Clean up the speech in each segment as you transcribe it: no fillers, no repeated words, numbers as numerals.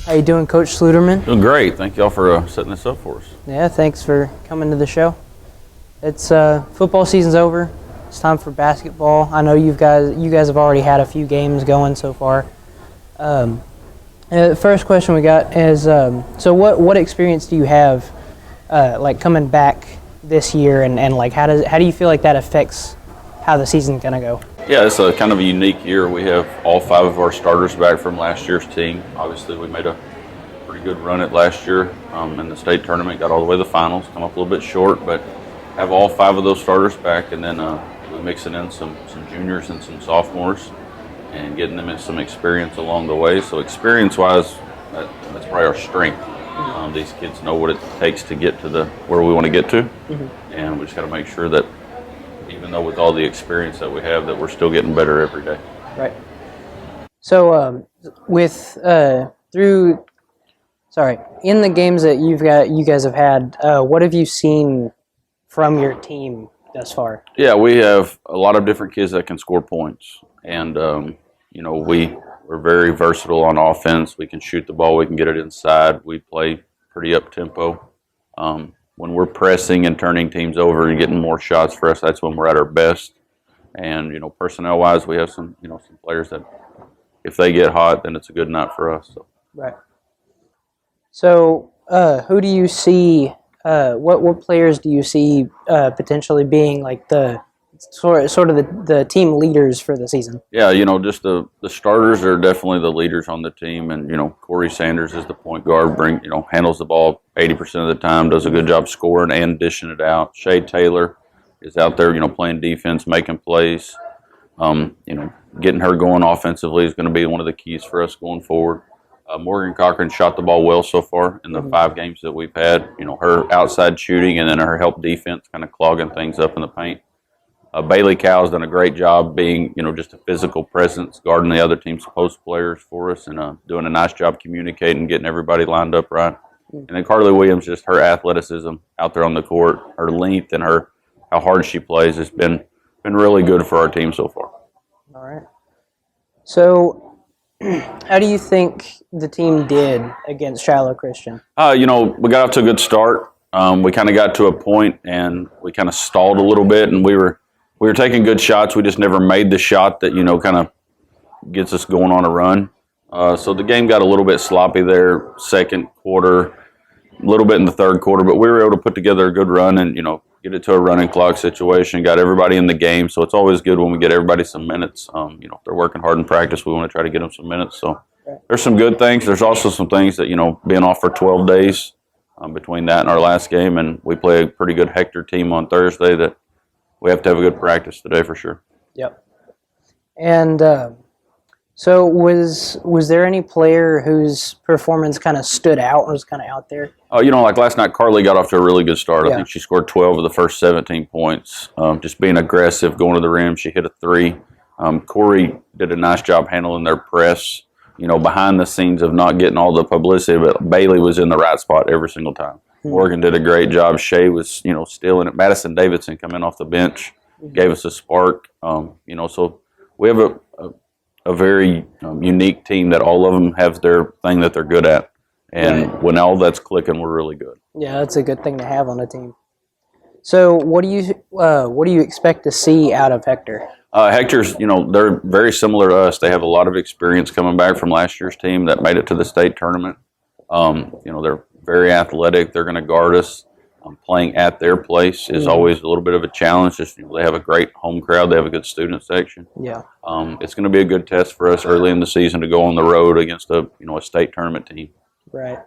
How you doing, Coach Schluterman? Doing great. Thank y'all for setting this up for us. Yeah, thanks for coming to the show. It's football season's over. It's time for basketball. I know you guys have already had a few games going so far. The first question we got is, so what experience do you have, like coming back this year, and like how do you feel like that affects how the season's gonna go? Yeah, it's a kind of a unique year. We have all 5 of our starters back from last year's team. Obviously, we made a pretty good run at last year in the state tournament, got all the way to the finals, come up a little bit short, but have all 5 of those starters back, and then we're mixing in some juniors and some sophomores and getting them in some experience along the way. So experience-wise, that's probably our strength. These kids know what it takes to get to where we want to get to, and we just got to make sure that even though with all the experience that we have, that we're still getting better every day. Right. So in the games that you guys have had, what have you seen from your team thus far? Yeah, we have a lot of different kids that can score points, and we're very versatile on offense. We can shoot the ball, we can get it inside. We play pretty up tempo. When we're pressing and turning teams over and getting more shots for us, that's when we're at our best. And personnel-wise, we have some players that if they get hot, then it's a good night for us. So. Right. So, who do you see? What players do you see potentially being like the sort of the team leaders for the season? Yeah, just the starters are definitely the leaders on the team, and Corey Sanders is the point guard. Handles the ball 80% of the time, does a good job scoring and dishing it out. Shay Taylor is out there, playing defense, making plays. Getting her going offensively is going to be one of the keys for us going forward. Morgan Cochran shot the ball well so far in the 5 games that we've had. Her outside shooting and then her help defense kind of clogging things up in the paint. Bailey Cow's done a great job being, just a physical presence, guarding the other team's post players for us, and doing a nice job communicating, getting everybody lined up right. And then Carly Williams, just her athleticism out there on the court, her length, and how hard she plays has been really good for our team so far. All right. So, how do you think the team did against Shiloh Christian? We got off to a good start. We kind of got to a point and we kind of stalled a little bit, and we were taking good shots. We just never made the shot that kind of gets us going on a run. So the game got a little bit sloppy there, second quarter, a little bit in the third quarter, but we were able to put together a good run and get it to a running clock situation. Got everybody in the game, so it's always good when we get everybody some minutes. If they're working hard in practice, we want to try to get them some minutes. So there's some good things. There's also some things that being off for 12 days between that and our last game, and we play a pretty good Hector team on Thursday that we have to have a good practice today for sure. Yep. And so was there any player whose performance kind of stood out and was kind of out there? Like last night, Carly got off to a really good start. Yeah. I think she scored 12 of the first 17 points. Just being aggressive, going to the rim. She hit a 3. Corey did a nice job handling their press, behind the scenes of not getting all the publicity, but Bailey was in the right spot every single time. Morgan did a great job. Shay was, still in it. Madison Davidson coming off the bench gave us a spark. So we have a very unique team that all of them have their thing that they're good at. And when all that's clicking, we're really good. Yeah, that's a good thing to have on a team. So what do you expect to see out of Hector? Hector's, they're very similar to us. They have a lot of experience coming back from last year's team that made it to the state tournament. They're very athletic. They're going to guard us. Playing at their place is always a little bit of a challenge. Just they have a great home crowd. They have a good student section. Yeah. It's going to be a good test for us early in the season to go on the road against a state tournament team. Right.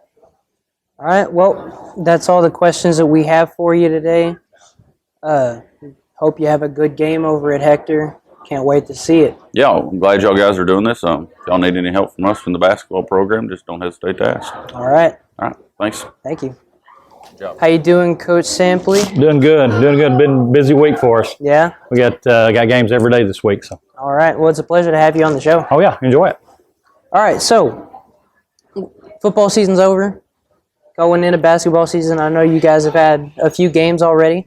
All right. Well, that's all the questions that we have for you today. Hope you have a good game over at Hector. Can't wait to see it. Yeah, I'm glad y'all guys are doing this. If y'all need any help from us from the basketball program, just don't hesitate to ask. All right. All right. Thanks. Thank you. Good job. How you doing, Coach Sampley? Doing good. Been a busy week for us. Yeah? We got games every day this week. So. All right. Well, it's a pleasure to have you on the show. Oh, yeah. Enjoy it. All right. So, football season's over. Going into basketball season, I know you guys have had a few games already.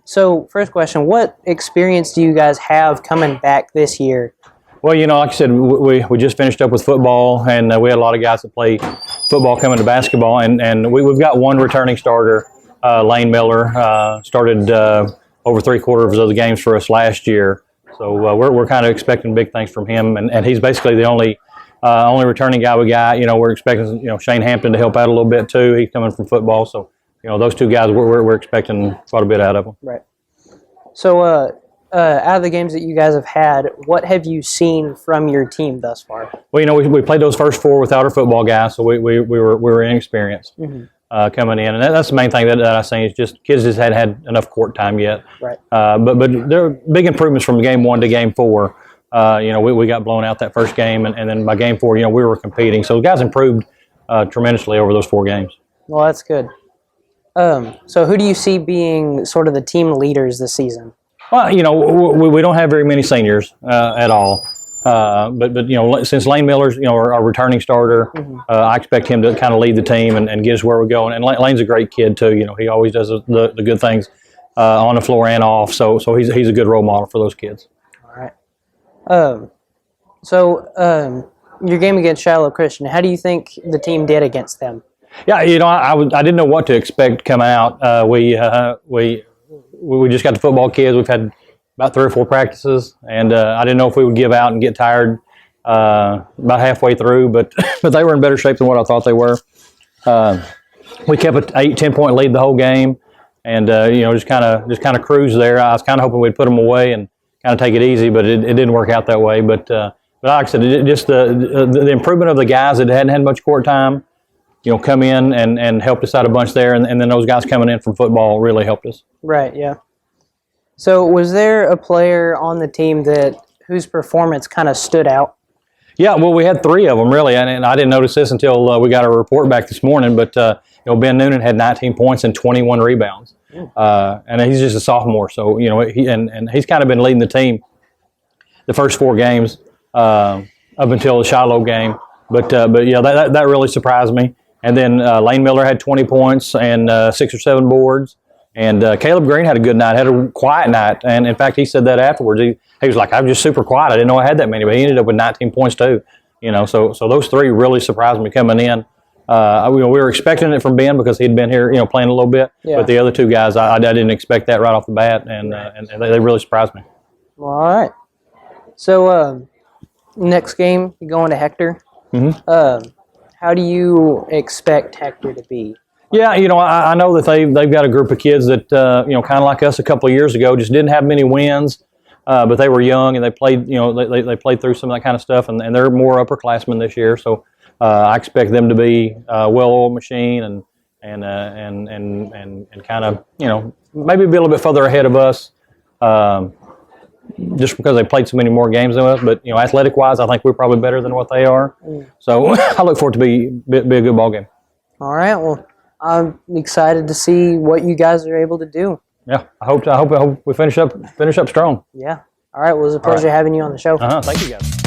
So, first question, what experience do you guys have coming back this year Well, like I said, we just finished up with football, and we had a lot of guys that play football coming to basketball, and we've got one returning starter, Lane Miller, started over 3/4 of the games for us last year. So we're kind of expecting big things from him, and he's basically the only returning guy we got. We're expecting Shane Hampton to help out a little bit too. He's coming from football, so those two guys we're expecting quite a bit out of them. Right. So out of the games that you guys have had, what have you seen from your team thus far? Well, we played those first 4 without our football guys, so we were inexperienced coming in, and that's the main thing that I say is just kids just hadn't had enough court time yet. Right. But there are big improvements from game 1 to game 4. We got blown out that first game, and then by game 4, we were competing. So the guys improved tremendously over those 4 games. Well, that's good. So who do you see being sort of the team leaders this season? Well, we don't have very many seniors at all. But since Lane Miller's our returning starter, I expect him to kind of lead the team and get us where we're going. And Lane's a great kid too. He always does the good things on the floor and off. So he's a good role model for those kids. All right. Your game against Shiloh Christian, how do you think the team did against them? Yeah, I didn't know what to expect coming out. We just got the football kids. We've had about 3 or 4 practices, and I didn't know if we would give out and get tired about halfway through, but they were in better shape than what I thought they were. We kept an 8-10 point lead the whole game, and just kind of cruise there. I was kind of hoping we'd put them away and kind of take it easy, but it didn't work out that way. But like I said, just the improvement of the guys that hadn't had much court time, come in and helped us out a bunch there, and then those guys coming in from football really helped us. Right, yeah. So was there a player on the team whose performance kind of stood out? Yeah, well, we had 3 of them, really, and I didn't notice this until we got our report back this morning, but Ben Noonan had 19 points and 21 rebounds, and he's just a sophomore, so he's kind of been leading the team the first 4 games up until the Shiloh game, but yeah, that really surprised me. And then Lane Miller had 20 points and 6 or 7 boards. And Caleb Green had a good night, had a quiet night. And, in fact, he said that afterwards. He was like, I'm just super quiet. I didn't know I had that many. But he ended up with 19 points too. So those 3 really surprised me coming in. We were expecting it from Ben because he'd been here, playing a little bit. Yeah. But the other 2 guys, I didn't expect that right off the bat. And they really surprised me. Well, all right. So next game, you're going to Hector. Mm-hmm. How do you expect Hector to be? Yeah, I know that they've got a group of kids that kind of like us a couple of years ago, just didn't have many wins, but they were young and they played they played through some of that kind of stuff, and they're more upperclassmen this year. So I expect them to be a well-oiled machine and kind of maybe be a little bit further ahead of us, just because they played so many more games than us. But athletic-wise, I think we're probably better than what they are. So I look forward to be a good ball game. All right. Well, I'm excited to see what you guys are able to do. Yeah, I hope we finish up strong. Yeah. All right. Well, it was a pleasure having you on the show. Thank you, guys.